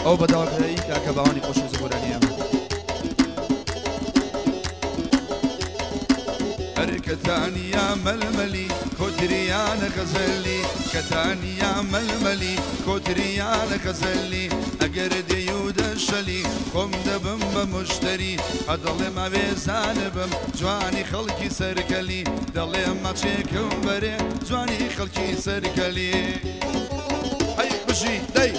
ئەو بەداوەکەی کاکە باوانی خۆشی زبورانیە كتانيا ململي كوتريان غزلي كتانيا ململي كوتريان غزلي أقرد يود الشلي قم دبم بمشتري أضل ما بزانبم جواني خلقي سركلي ضل ما تشيكم بري جواني خلقي سركلي هاي بشي داي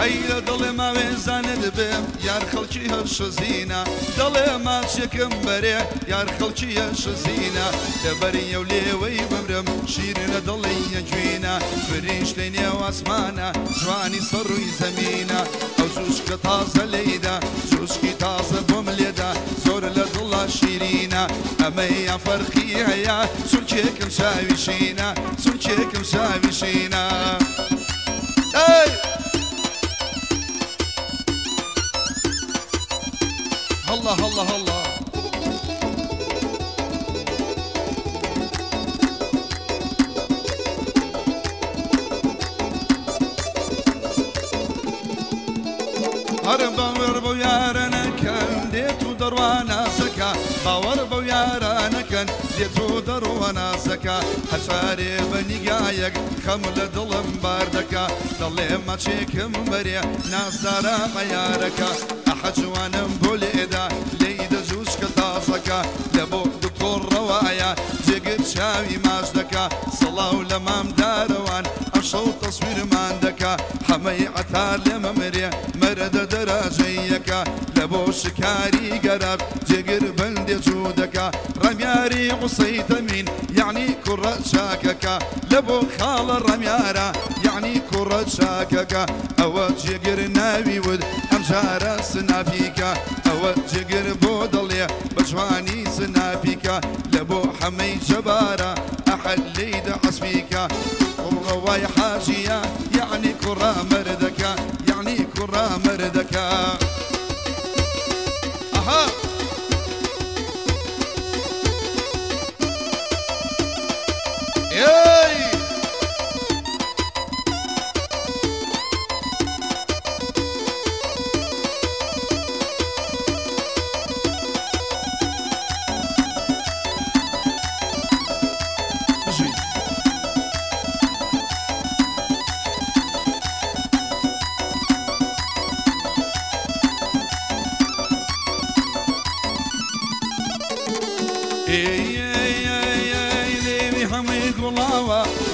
هيلا ضل ما وزاند بم يار خلقي هالشزينة ضل ما تشكم بري يار خلقي هالشزينة دبري يولي ويبمرم شيرنا ضل يجوينا فريشتيني واسمانا جواني صروي زمينا او زوشك تازة ليدا زوشكي تازة بمليدا زور لضل شيرينا اما يا فرقي هيا سلكيك مساويشينا سلكيك مساويشينا اي الله الله الله هرب باور بو يارنا كان ديتو دروانا سكا باور بو يارنا كان ديتو دروانا سكا حشاري بني قايق خمل ظلم باردكا ضلي ما تشيكم بريا نازارا مياركا أحجوانا بوليدا ليدا جوشك تازكا لبو دكتور روايا جيقر شاوي ماجدكا صلاة ولمام داروان أمشو تصوير ماندكا حمي عتار لممريا مرد دراجيكا لبو شكاري قرب جيقر بلدي جودكا رمياري عصيت مين يعني كرة شاككا لبو خال الرميارة يعني كرة شاككا أو جيقر ناوي ود أمجار سنافيكا أو جيقر بودليا بجواني سنافيكا لبو حمي جبارة أحد ليد عصفيكا والرواي حاجية يعني كرة مردكا يعني كرة مردكا أها ياي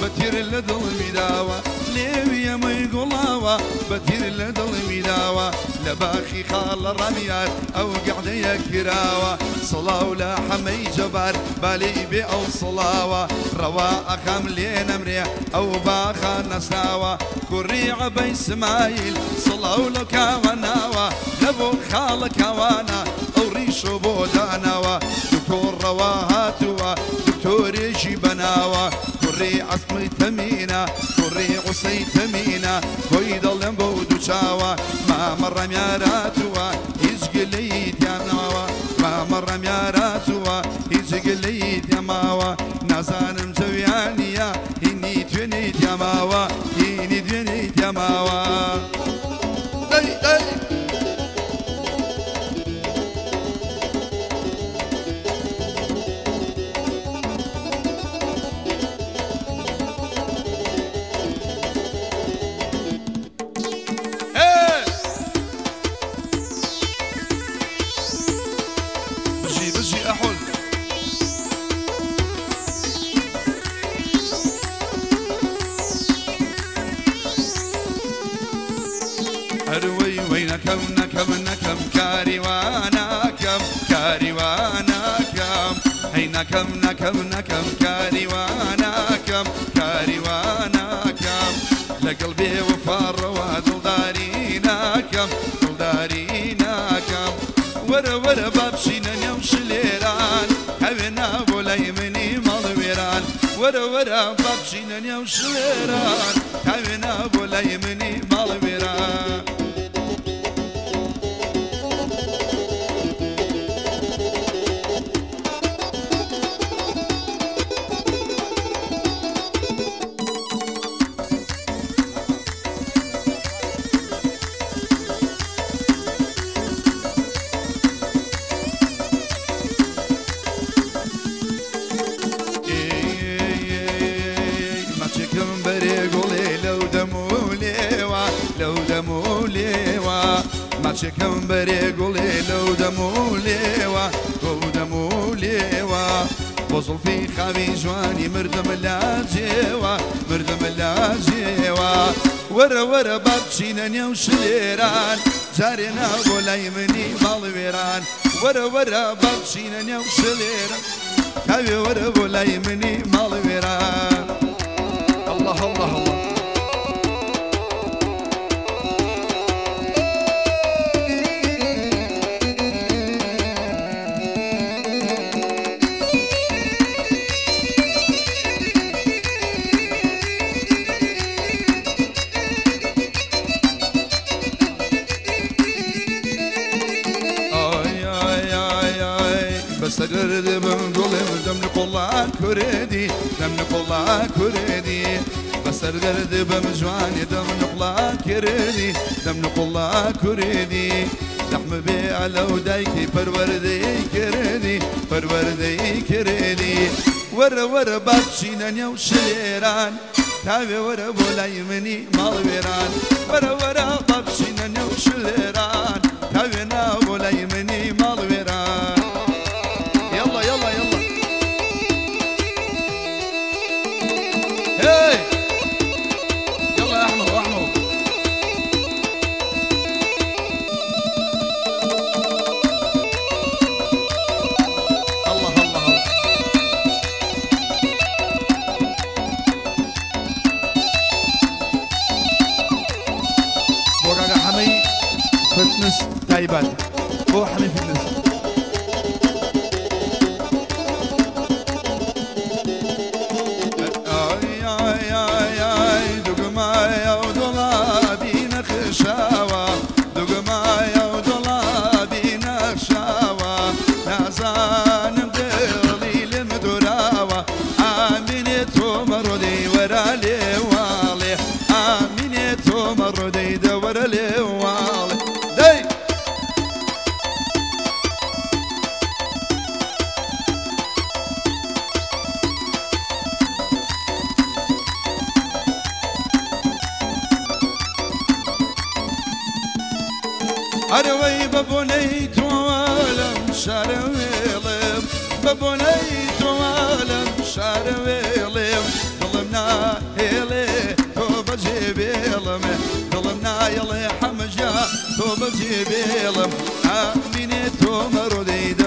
بتير لدل مداوة ليوي ما يقولوا بتير لدل مداوة لباخي خال الرميات أو قعدة يكراوة صلاة ولا حمي جبار بالي بي أو صلاوة رواء خام لين أمري أو باخا نساوة كريع بي سمايل صلاة ولا كاوناوة لبو خال كوانا أو ريشو بوداناوة دكتور رواهاتوا دكتور يجي بناوة كري عصمي تمينا كري عصي تمينا كويد اللمبو دوشاوا ما مر مياراتوا يزقليت يا ناوا ما مر مياراتوا يزقليت يا ماوا نازان مزويانيا إني تونيت يا ماوا إني تونيت يا ماوا داي داي أروي وينكم نكم نكم كاريوانكم كاريوانكم هينكم نكم نكم كاريوانكم كاريوانكم لقلبي وفار وادل دارينكم دارينكم ورا ورا بابشينا يمشي ليران هبنا بولاي مني مالويران ورا ورا بابشينا يمشي ليران هبنا بولاي مني مالويران شكم بري قولي لو دموليوا وصل في خابي جواني مردم لاجيوا ورا بابشينا نيو شليران جارينا بولاي مني بالويران ورا بابشينا نيو شليران كابي ورا بولاي مني بالويران الله الله الله بستقرد بنقولي دمنك والله كردي بستقرد بمجواني دمنك والله كردي لحم بي على ودايكي پروردي كردي ورا بابشينا نيو شليران تابي ورا بولاي مني مال ويران ورا بابشينا نيو شليران تابي نا بولاي مني مال ويران يلا هاي يلا يا احمد الله بوكاكا حمي فتنس تايبان بو حمي فتنس أروي ببنيت وعالم شارويلم ببنيت وعالم شارويلم ظلمنا هيلي توب جيبيلم ظلمنا يلي حمجة توب جيبيلم آميني تومر ديد